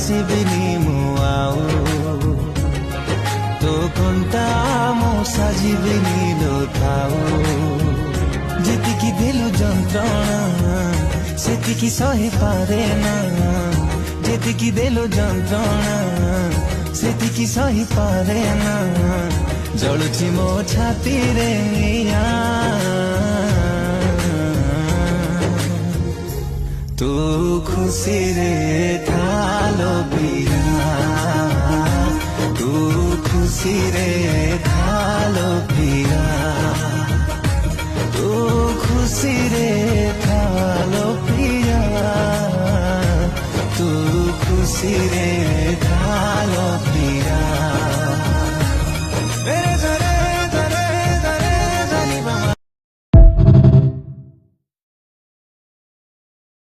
ଆସିବିନି ମୁଁ ଆଉ ତୋ କଣ୍ଟା ମୁଁ ସାଜିବିନି ଲୋ ଥାଉ। ଯେତିକି ଦେଲୁ ଯନ୍ତ୍ରଣା ସେତିକି ସହି ପାରେ ନା, ଯେତିକି ଦେଲୁ ଯନ୍ତ୍ରଣା ସେତିକି ସହି ପାରେ ନା। ଜଳୁଛି ମୋ ଛାତିରେ ତୁ ଖୁସିରେ ଥାଲୋ ପିଆ, ତୁ ଖୁସିରେ ଥାଲୋ ପିଆ, ତୁ ଖୁସିରେ ଥାଲୋ ପିଆ, ତୁ ଖୁସିରେ